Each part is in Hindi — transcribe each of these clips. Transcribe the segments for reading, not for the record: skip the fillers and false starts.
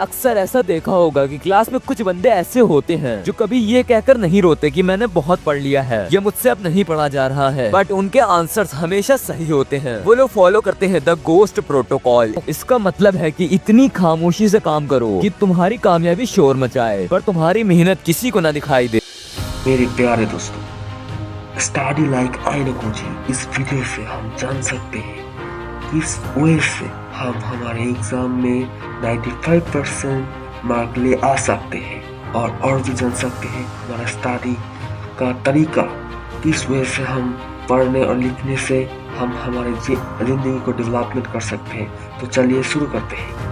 अक्सर ऐसा देखा होगा कि क्लास में कुछ बंदे ऐसे होते हैं जो कभी ये कहकर नहीं रोते कि मैंने बहुत पढ़ लिया है, ये मुझसे अब नहीं पढ़ा जा रहा है, बट उनके आंसर्स हमेशा सही होते हैं। वो लोग फॉलो करते हैं द घोस्ट प्रोटोकॉल। इसका मतलब है कि इतनी खामोशी से काम करो कि तुम्हारी कामयाबी शोर मचाए पर तुम्हारी मेहनत किसी को न दिखाई दे। मेरे प्यारे दोस्तों, स्टडी लाइक आइनो कोचिंग इस वीडियो से हम जान सकते हैं किस वे से हम हमारे एग्जाम में 95% मार्क ले आ सकते हैं और भी जान सकते हैं हमारा स्टडी का तरीका, किस वे से हम पढ़ने और लिखने से हम हमारे जिंदगी को डेवलपमेंट कर सकते हैं। तो चलिए शुरू करते हैं।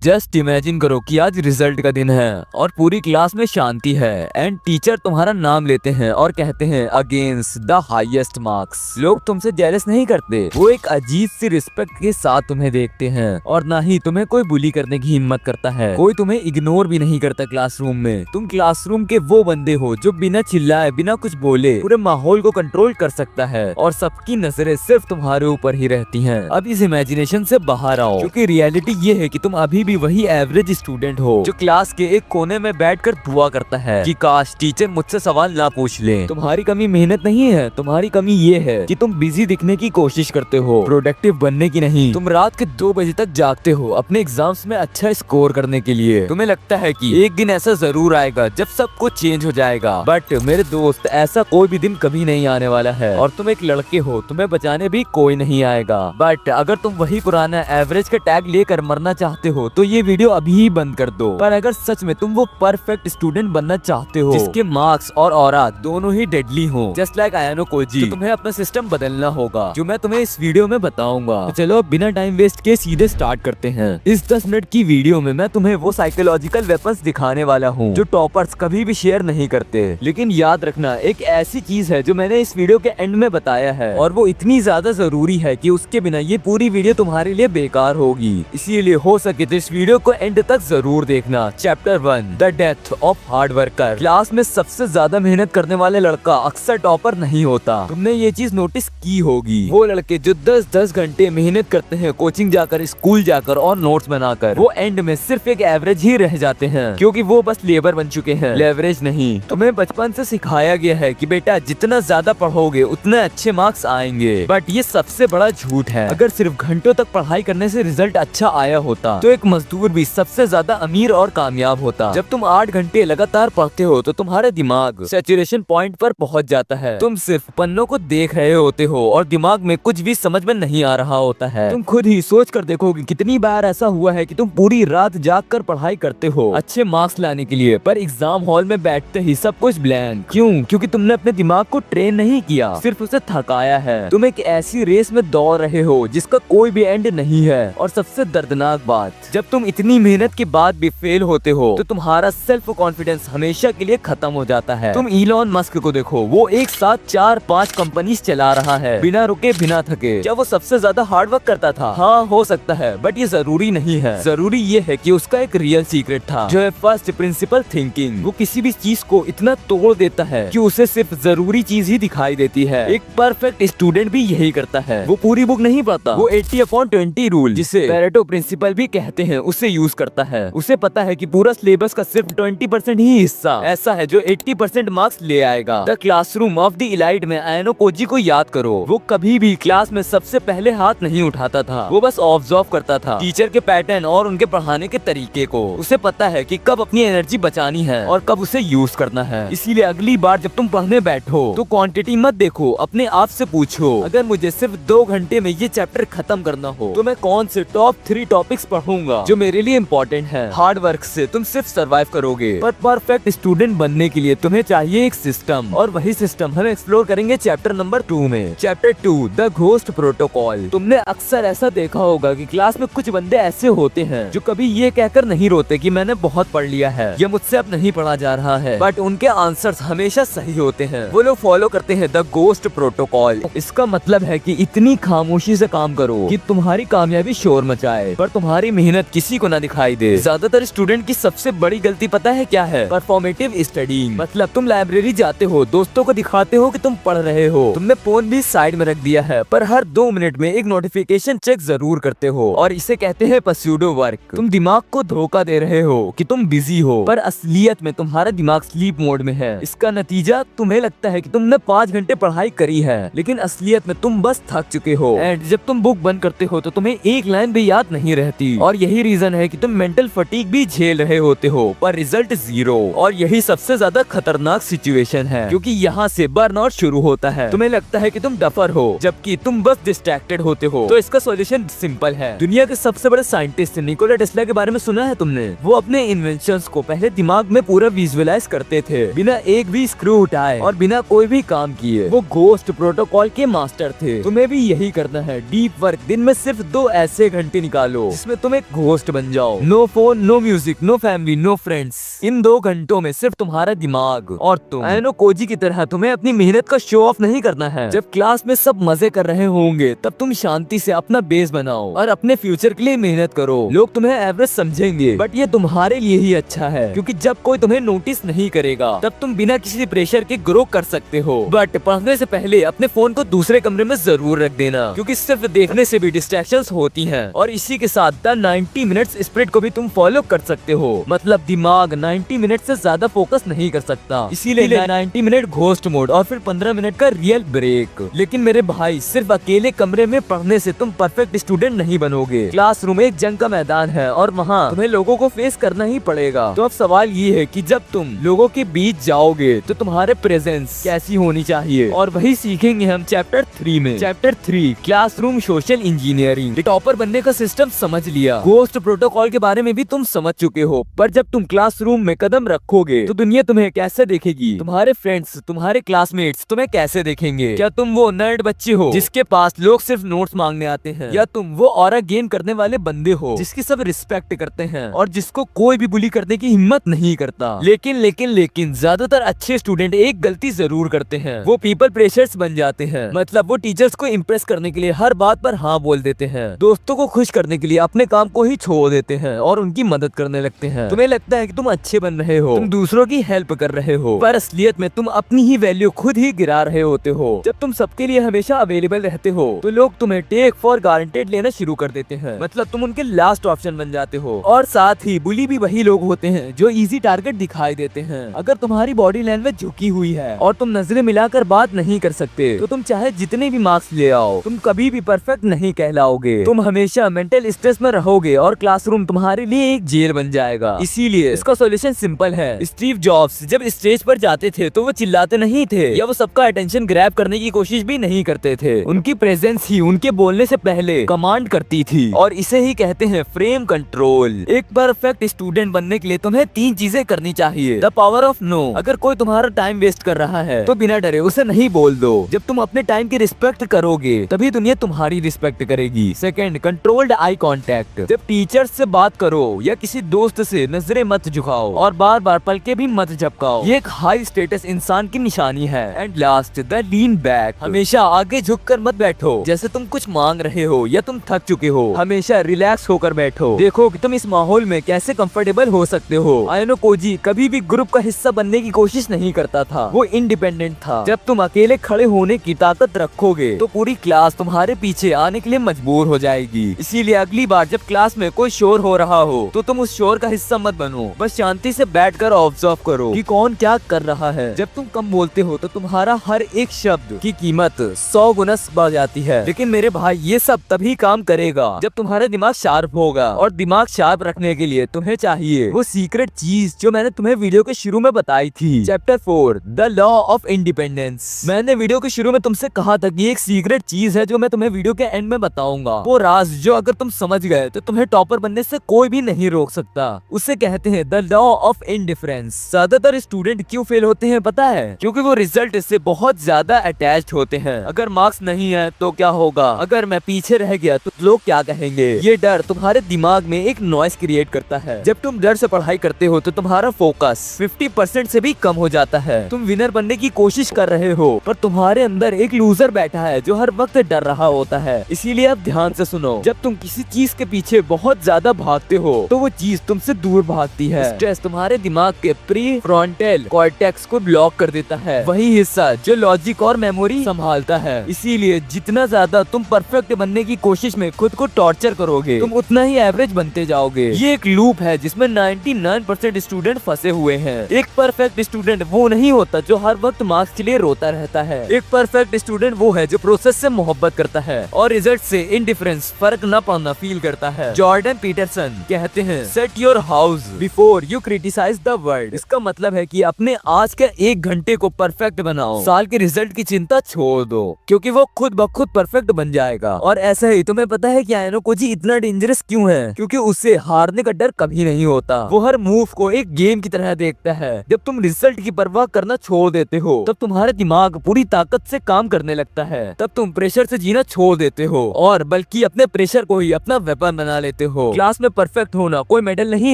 जस्ट इमेजिन करो कि आज रिजल्ट का दिन है और पूरी क्लास में शांति है एंड टीचर तुम्हारा नाम लेते हैं और कहते हैं अगेंस्ट द हाईएस्ट मार्क्स। लोग तुमसे जेलस नहीं करते, वो एक अजीब सी रिस्पेक्ट के साथ तुम्हें देखते हैं और ना ही तुम्हें कोई बुली करने की हिम्मत करता है। कोई तुम्हें इग्नोर भी नहीं करता क्लासरूम में। तुम क्लासरूम के वो बंदे हो जो बिना चिल्लाए बिना कुछ बोले पूरे माहौल को कंट्रोल कर सकता है और सबकी नजरें सिर्फ तुम्हारे ऊपर ही रहती हैं। अब इस इमेजिनेशन से बाहर आओ, क्योंकि रियलिटी ये है कि तुम अभी वही एवरेज स्टूडेंट हो जो क्लास के एक कोने में बैठकर दुआ करता है कि काश टीचर मुझसे सवाल ना पूछ ले। तुम्हारी कमी मेहनत नहीं है, तुम्हारी कमी ये है कि तुम बिजी दिखने की कोशिश करते हो, प्रोडक्टिव बनने की नहीं। तुम रात के 2 बजे तक जागते हो अपने एग्जाम्स में अच्छा स्कोर करने के लिए। तुम्हें लगता है कि एक दिन ऐसा जरूर आएगा जब सब कुछ चेंज हो जाएगा, बट मेरे दोस्त ऐसा कोई भी दिन कभी नहीं आने वाला है। और तुम एक लड़के हो, तुम्हें बचाने भी कोई नहीं आएगा। बट अगर तुम वही पुराना एवरेज का टैग लेकर मरना चाहते हो तो ये वीडियो अभी ही बंद कर दो। पर अगर सच में तुम वो परफेक्ट स्टूडेंट बनना चाहते हो जिसके मार्क्स और ऑरा दोनों ही डेडली हो, जस्ट लाइक आयानो कोजी, तो तुम्हें अपना सिस्टम बदलना होगा जो मैं तुम्हें इस वीडियो में बताऊंगा। तो चलो अब बिना टाइम वेस्ट के सीधे स्टार्ट करते हैं। इस 10 मिनट की वीडियो में मैं तुम्हें वो साइकोलॉजिकल वेपन्स दिखाने वाला हूँ जो टॉपर्स कभी भी शेयर नहीं करते। लेकिन याद रखना, एक ऐसी चीज है जो मैंने इस वीडियो के एंड में बताया है और वो इतनी ज्यादा जरूरी है कि उसके बिना ये पूरी वीडियो तुम्हारे लिए बेकार होगी। इसीलिए हो सके तो इस वीडियो को एंड तक जरूर देखना। Chapter 1, the death of hard worker. Class में सबसे ज्यादा मेहनत करने वाले लड़का अक्सर टॉपर नहीं होता। तुमने ये चीज नोटिस की होगी। वो लड़के जो 10-10 घंटे मेहनत करते हैं कोचिंग जाकर, स्कूल जाकर और नोट्स बनाकर, वो एंड में सिर्फ एक एवरेज ही रह जाते हैं क्योंकि वो बस लेबर बन चुके हैं, लेवरेज नहीं। तुम्हें बचपन से सिखाया गया है कि बेटा जितना ज्यादा पढ़ोगे उतने अच्छे मार्क्स आएंगे, बट ये सबसे बड़ा झूठ है। अगर सिर्फ घंटों तक पढ़ाई करने से रिजल्ट अच्छा आया होता तो एक मजदूर भी सबसे ज्यादा अमीर और कामयाब होता। जब तुम 8 घंटे लगातार पढ़ते हो तो तुम्हारा दिमाग सैचुरेशन पॉइंट पर पहुंच जाता है। तुम सिर्फ पन्नों को देख रहे होते हो और दिमाग में कुछ भी समझ में नहीं आ रहा होता है। तुम खुद ही सोच कर देखोगे कितनी बार ऐसा हुआ है कि तुम पूरी रात जाग कर पढ़ाई करते हो अच्छे मार्क्स लाने के लिए, पर एग्जाम हॉल में बैठते ही सब कुछ ब्लैंक। क्यों? क्योंकि तुमने अपने दिमाग को ट्रेन नहीं किया, सिर्फ उसे थकाया है। तुम एक ऐसी रेस में दौड़ रहे हो जिसका कोई भी एंड नहीं है। और सबसे दर्दनाक बात, जब तुम इतनी मेहनत के बाद भी फेल होते हो तो तुम्हारा सेल्फ कॉन्फिडेंस हमेशा के लिए खत्म हो जाता है। तुम इलॉन मस्क को देखो, वो एक साथ 4-5 कंपनीज चला रहा है बिना रुके बिना थके। क्या वो सबसे ज्यादा हार्ड वर्क करता था? हाँ, हो सकता है, बट ये जरूरी नहीं है। जरूरी ये है कि उसका एक रियल सीक्रेट था जो है फर्स्ट प्रिंसिपल थिंकिंग। वो किसी भी चीज को इतना तोड़ देता है कि उसे सिर्फ जरूरी चीज ही दिखाई देती है। एक परफेक्ट स्टूडेंट भी यही करता है। वो पूरी बुक नहीं पढ़ता, वो 80/20 रूल, जिसे पेरेटो प्रिंसिपल भी कहते हैं, उसे यूज करता है। उसे पता है कि पूरा सिलेबस का सिर्फ 20% ही हिस्सा ऐसा है जो 80% मार्क्स ले आएगा। The classroom of the elite में आयानो कोजी को याद करो। वो कभी भी क्लास में सबसे पहले हाथ नहीं उठाता था, वो बस ऑब्जर्व करता था टीचर के पैटर्न और उनके पढ़ाने के तरीके को। उसे पता है कि कब अपनी एनर्जी बचानी है और कब उसे यूज करना है। इसीलिए अगली बार जब तुम पढ़ने बैठो तो क्वांटिटी मत देखो, अपने आप से पूछो अगर मुझे सिर्फ 2 घंटे में ये चैप्टर खत्म करना हो तो मैं कौन से टॉप 3 टॉपिक्स पढ़ूंगा जो मेरे लिए इम्पोर्टेंट है। हार्ड वर्क से तुम सिर्फ सरवाइव करोगे, पर परफेक्ट स्टूडेंट बनने के लिए तुम्हें चाहिए एक सिस्टम, और वही सिस्टम हम एक्सप्लोर करेंगे चैप्टर नंबर 2 में। Chapter 2, the ghost protocol. तुमने अक्सर ऐसा देखा होगा कि क्लास में कुछ बंदे ऐसे होते हैं जो कभी ये कहकर नहीं रोते कि मैंने बहुत पढ़ लिया है, ये मुझसे अब नहीं पढ़ा जा रहा है, बट उनके आंसर्स हमेशा सही होते हैं। वो लोग फॉलो करते हैं द घोस्ट प्रोटोकॉल। इसका मतलब है कि इतनी खामोशी से काम करो कि तुम्हारी कामयाबी शोर मचाए पर तुम्हारी मेहनत किसी को ना दिखाई दे। ज्यादातर स्टूडेंट की सबसे बड़ी गलती पता है क्या है? Performative studying. मतलब तुम लाइब्रेरी जाते हो, दोस्तों को दिखाते हो कि तुम पढ़ रहे हो, तुमने फोन भी साइड में रख दिया है, पर हर 2 मिनट में एक नोटिफिकेशन चेक जरूर करते हो, और इसे कहते हैं पस्यूडो वर्क। तुम दिमाग को धोखा दे रहे हो कि तुम बिजी हो, पर असलियत में तुम्हारा दिमाग स्लीप मोड में है। इसका नतीजा तुम्हें लगता है कि तुमने 5 घंटे पढ़ाई करी है, लेकिन असलियत में तुम बस थक चुके हो। एंड जब तुम बुक बंद करते हो तो तुम्हें एक लाइन भी याद नहीं रहती, और यही रीजन है कि तुम मेंटल फटीग भी झेल रहे होते हो, पर रिजल्ट 0। और यही सबसे ज्यादा खतरनाक सिचुएशन है, क्योंकि यहाँ से बर्नआउट शुरू होता है। तुम्हें लगता है कि तुम डफर हो, जबकि तुम बस डिस्ट्रैक्टेड होते हो। तो इसका सॉल्यूशन सिंपल है। दुनिया के सबसे बड़े साइंटिस्ट निकोला टेस्ला के बारे में सुना है तुमने? वो अपने इन्वेंशंस को पहले दिमाग में पूरा विजुअलाइज करते थे, बिना एक भी स्क्रू उठाए और बिना कोई भी काम किए। वो घोस्ट प्रोटोकॉल के मास्टर थे। तुम्हें भी यही करना है। Deep work. दिन में सिर्फ 2 ऐसे घंटे निकालो जिसमें तुम एक घोस्ट बन जाओ। No phone, no music, no family, no friends. इन 2 घंटों में सिर्फ तुम्हारा दिमाग और तुम। आयनो कोजी की तरह तुम्हें अपनी मेहनत का शो ऑफ नहीं करना है। जब क्लास में सब मजे कर रहे होंगे, तब तुम शांति से अपना बेस बनाओ और अपने फ्यूचर के लिए मेहनत करो। लोग तुम्हें एवरेज समझेंगे, बट ये तुम्हारे लिए ही अच्छा है, क्योंकि जब कोई तुम्हें नोटिस नहीं करेगा, तब तुम बिना किसी प्रेशर के ग्रो कर सकते हो। बट पढ़ने से पहले अपने फोन को दूसरे कमरे में जरूर रख देना, क्योंकि सिर्फ देखने से भी डिस्ट्रैक्शंस होती हैं। और इसी के साथ द 90 मिनट्स स्प्रिट को भी तुम फॉलो कर सकते हो। मतलब दिमाग 90 मिनट से ज्यादा फोकस नहीं कर सकता, इसीलिए 90 मिनट घोस्ट मोड और फिर 15 मिनट का रियल ब्रेक। लेकिन मेरे भाई, सिर्फ अकेले कमरे में पढ़ने से तुम परफेक्ट स्टूडेंट नहीं बनोगे। क्लासरूम एक जंग का मैदान है, और वहाँ तुम्हें लोगों को फेस करना ही पड़ेगा। तो अब सवाल ये है कि जब तुम लोगों के बीच जाओगे, तो तुम्हारे प्रेजेंस कैसी होनी चाहिए, और वही सीखेंगे हम चैप्टर 3 में। Chapter 3 classroom social engineering. Topper बनने का सिस्टम समझ लिया, घोस्ट प्रोटोकॉल के बारे में भी तुम समझ चुके हो, पर जब तुम क्लासरूम में कदम रखोगे तो दुनिया तुम्हें कैसे देखेगी? तुम्हारे फ्रेंड्स, तुम्हारे क्लासमेट्स तुम्हें कैसे देखेंगे? क्या तुम वो नर्ड बच्चे हो जिसके पास लोग सिर्फ नोट्स मांगने आते हैं, या तुम वो ऑरा गेन करने वाले बंदे हो जिसकी सब रिस्पेक्ट करते हैं और जिसको कोई भी बुली करने की हिम्मत नहीं करता? लेकिन ज्यादातर अच्छे स्टूडेंट एक गलती जरूर करते हैं। वो पीपल प्रेशर्स बन जाते हैं। मतलब वो टीचर्स को इम्प्रेस करने के लिए हर बात पर हाँ बोल देते हैं, दोस्तों को खुश करने के लिए अपने काम को ही छोड़ देते हैं और उनकी मदद करने लगते हैं। तुम्हें लगता है कि तुम अच्छे बन रहे हो, तुम दूसरों की हेल्प कर रहे हो, पर असलियत में तुम अपनी ही वैल्यू खुद ही गिरा रहे होते हो। जब तुम सबके लिए हमेशा अवेलेबल रहते हो, तो लोग तुम्हें टेक फॉर गारंटेड लेना शुरू कर देते हैं। मतलब तुम उनके लास्ट ऑप्शन बन जाते हो। और साथ ही बुली भी वही लोग होते हैं जो इजी टारगेट दिखाई देते हैं। अगर तुम्हारी बॉडी लैंग्वेज झुकी हुई है और तुम नजरें मिलाकर बात नहीं कर सकते, तो तुम चाहे जितने भी मार्क्स ले आओ, तुम कभी भी परफेक्ट नहीं कहलाओगे। तुम हमेशा मेंटल स्ट्रेस में रहोगे और क्लासरूम तुम्हारे लिए एक जेल बन जाएगा। इसीलिए इसका सॉल्यूशन सिंपल है। स्टीव जॉब्स जब स्टेज पर जाते थे तो वो चिल्लाते नहीं थे या वो सबका अटेंशन ग्रैब करने की कोशिश भी नहीं करते थे। उनकी प्रेजेंस ही उनके बोलने से पहले कमांड करती थी, और इसे ही कहते हैं फ्रेम कंट्रोल। एक परफेक्ट स्टूडेंट बनने के लिए तुम्हें 3 चीजें करनी चाहिए। The power of no. अगर कोई तुम्हारा टाइम वेस्ट कर रहा है तो बिना डरे उसे नहीं बोल दो। जब तुम अपने टाइम की रिस्पेक्ट करोगे, तभी दुनिया तुम्हारी रिस्पेक्ट करेगी। Second, controlled eye contact. जब टीचर से बात करो या किसी दोस्त से नजरें मत झुकाओ और बार बार पलके भी मत झपकाओ, ये एक हाई स्टेटस इंसान की निशानी है। And last, the lean back. हमेशा आगे झुककर मत बैठो जैसे तुम कुछ मांग रहे हो या तुम थक चुके हो। हमेशा रिलैक्स होकर बैठो, देखो कि तुम इस माहौल में कैसे कंफर्टेबल हो सकते हो। आयनो कोजी कभी भी ग्रुप का हिस्सा बनने की कोशिश नहीं करता था, वो इंडिपेंडेंट था। जब तुम अकेले खड़े होने की ताकत रखोगे, तो पूरी क्लास तुम्हारे पीछे आने के लिए मजबूर हो जाएगी। इसीलिए अगली बार जब क्लास में कोई शोर हो रहा हो, तो तुम उस शोर का हिस्सा मत बनो। बस शांति से बैठकर ऑब्जर्व करो कि कौन क्या कर रहा है। जब तुम कम बोलते हो, तो तुम्हारा हर एक शब्द की कीमत 100 गुना बढ़ जाती है। लेकिन मेरे भाई, ये सब तभी काम करेगा जब तुम्हारा दिमाग शार्प होगा, और दिमाग शार्प रखने के लिए तुम्हें चाहिए वो सीक्रेट चीज जो मैंने तुम्हें वीडियो के शुरू में बताई थी। Chapter 4 the law of independence. मैंने वीडियो के शुरू में तुमसे कहा था कि एक सीक्रेट चीज है जो मैं तुम्हें वीडियो के एंड में बताऊंगा। वो राज जो अगर तुम समझ गए तो तुम्हें टॉपर बनने से कोई भी नहीं रोक सकता। उसे कहते हैं द लॉ ऑफ इंडिफरेंस। ज्यादातर स्टूडेंट क्यों फेल होते हैं पता है? क्योंकि वो रिजल्ट से बहुत ज्यादा अटैच्ड होते हैं। अगर मार्क्स नहीं है तो क्या होगा, अगर मैं पीछे रह गया तो लोग क्या कहेंगे। ये डर तुम्हारे दिमाग में एक नॉइस क्रिएट करता है। जब तुम डर से पढ़ाई करते हो तो तुम्हारा फोकस 50% से भी कम हो जाता है। तुम विनर बनने की कोशिश कर रहे हो, पर तुम्हारे अंदर एक लूजर बैठा है जो हर वक्त डर रहा होता है। इसीलिए अब ध्यान से सुनो। जब तुम किसी चीज के पीछे बहुत ज्यादा भागते हो तो वो चीज तुमसे दूर भागती है। स्ट्रेस तुम्हारे दिमाग के प्री फ्रंटल कॉर्टेक्स को ब्लॉक कर देता है, वही हिस्सा जो लॉजिक और मेमोरी संभालता है। इसीलिए जितना ज्यादा तुम परफेक्ट बनने की कोशिश में खुद को टॉर्चर करोगे, तुम उतना ही एवरेज बनते जाओगे। ये एक लूप है जिसमें 99% स्टूडेंट फंसे हुए हैं। एक परफेक्ट स्टूडेंट वो नहीं होता जो हर वक्त मार्क्स के लिए रोता रहता है। एक परफेक्ट स्टूडेंट वो है जो प्रोसेस से मोहब्बत करता है और रिजल्ट से इंडिफरेंस, फर्क न पाना फील करता है। जॉर्डन पीटरसन कहते हैं, set your house before you criticise the world. इसका मतलब है कि अपने आज के 1 घंटे को परफेक्ट बनाओ, साल के रिजल्ट की चिंता छोड़ दो, क्योंकि वो खुद ब खुद परफेक्ट बन जाएगा। और ऐसा ही तुम्हें पता है कि आयनो कोजी इतना डेंजरस क्यों है? क्योंकि उससे हारने का डर कभी नहीं होता। वो हर मूव को एक गेम की तरह देखता है। जब तुम रिजल्ट की परवाह करना छोड़ देते हो तब तुम्हारे दिमाग पूरी ताकत से काम करने लगता है। तब तुम प्रेशर से जीना छोड़ देते हो और बल्कि अपने प्रेशर को ही अपना वेपन बना लेते हो। क्लास में परफेक्ट होना कोई मेडल नहीं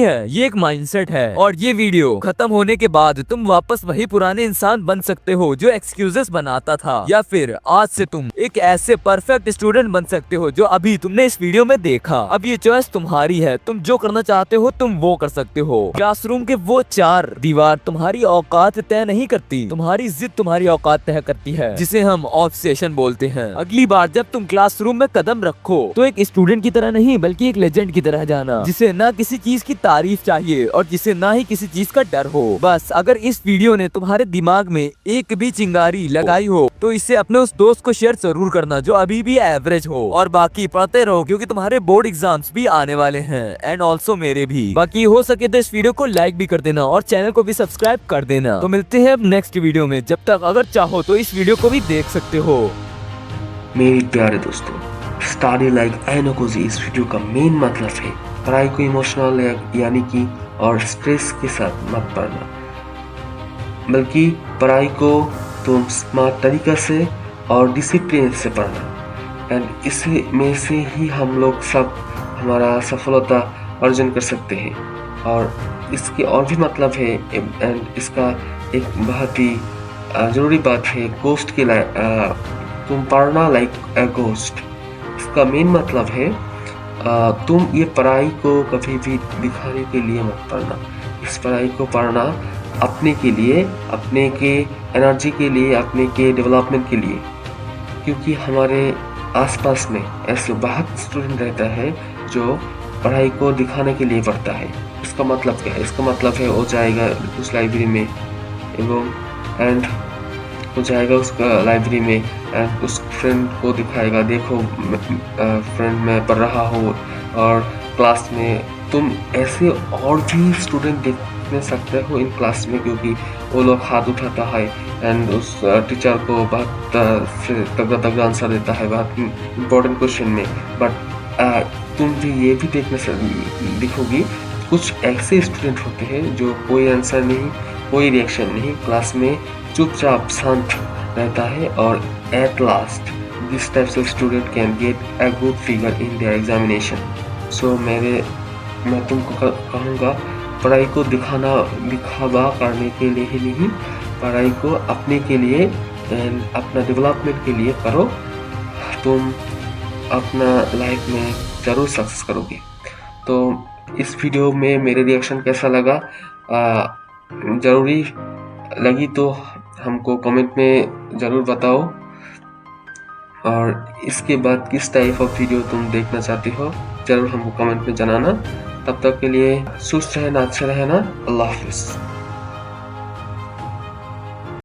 है, ये एक माइंडसेट है। और ये वीडियो खत्म होने के बाद तुम वापस वही पुराने इंसान बन सकते हो जो एक्सक्यूजेस बनाता था, या फिर आज से तुम एक ऐसे परफेक्ट स्टूडेंट बन सकते हो जो अभी तुमने इस वीडियो में देखा। अब ये चॉइस तुम्हारी है, तुम जो करना चाहते हो तुम वो कर सकते हो। क्लासरूम के वो 4 दीवार तुम्हारी औकात तय नहीं करती, तुम्हारी जिद तुम्हारी औकात तय करती है, जिसे हम ऑब्सेशन बोलते हैं। अगली बार जब तुम क्लासरूम में कदम रखो तो एक स्टूडेंट की तरह नहीं बल्कि एक लेजेंड की तरह जाना, जिसे ना किसी चीज की तारीफ चाहिए और जिसे ना ही किसी चीज का डर हो। बस अगर इस वीडियो ने तुम्हारे दिमाग में एक भी चिंगारी लगाई हो तो इसे अपने उस दोस्त को शेयर जरूर करना जो अभी भी एवरेज हो। और बाकी पढ़ते रहो क्योंकि तुम्हारे बोर्ड एग्जाम्स भी आने वाले हैं, एंड ऑल्सो मेरे भी। बाकी हो सके तो इस वीडियो को लाइक भी कर देना और चैनल को भी सब्सक्राइब कर देना। तो मिलते हैं अब नेक्स्ट वीडियो में। जब तक अगर चाहो तो इस वीडियो को भी देख सकते हो। मेरे प्यारे दोस्तों, स्टडी लाइक आयनो कोजी इस वीडियो का मेन मतलब है पढ़ाई को इमोशनल यानी कि और स्ट्रेस के साथ मत पढ़ना, बल्कि पढ़ाई को तुम स्मार्ट तरीका से और डिसिप्लिन से पढ़ना। एंड इसे में से ही हम लोग सब हमारा सफलता अर्जन कर सकते हैं। और इसके और भी मतलब है, एंड इसका एक बहुत ही ज़रूरी बात है, गोस्ट के तुम पढ़ना लाइक ए गोस्ट। इसका मेन मतलब है तुम ये पढ़ाई को कभी भी दिखाने के लिए मत पढ़ना। इस पढ़ाई को पढ़ना अपने के लिए, अपने के एनर्जी के लिए, अपने के डेवलपमेंट के लिए। क्योंकि हमारे आसपास में ऐसे बहुत स्टूडेंट रहता है जो पढ़ाई को दिखाने के लिए पढ़ता है। इसका मतलब क्या है? इसका मतलब है वो जाएगा उस लाइब्रेरी में एंड वो जाएगा उस लाइब्रेरी में एंड उस फ्रेंड को दिखाएगा, देखो फ्रेंड मैं पढ़ रहा हूँ। और क्लास में तुम ऐसे और भी स्टूडेंट देख सकते हो इन क्लास में, क्योंकि वो लोग हाथ उठाता है एंड उस टीचर को बहुत तगड़ा आंसर देता है बहुत इम्पोर्टेंट क्वेश्चन में। बट तुम भी ये भी दिखोगी कुछ ऐसे स्टूडेंट होते हैं जो कोई आंसर नहीं, कोई रिएक्शन नहीं, क्लास में चुपचाप शांत रहता है। और at last this types of student can get a good figure in their examination. So मैं तुमको कहूँगा, पढ़ाई को दिखावा करने के लिए ही नहीं, पढ़ाई को अपने के लिए एंड अपना डेवलपमेंट के लिए करो। तुम अपना लाइफ में ज़रूर सक्सेस करोगे। तो इस वीडियो में मेरे रिएक्शन कैसा लगा, ज़रूरी लगी तो हमको कमेंट में ज़रूर बताओ। और इसके बाद किस टाइप ऑफ वीडियो तुम देखना चाहते हो ज़रूर हमको कमेंट में जनाना। तब तक के लिए सुस्त रहना, अच्छा रहना। अल्लाह हाफिज़।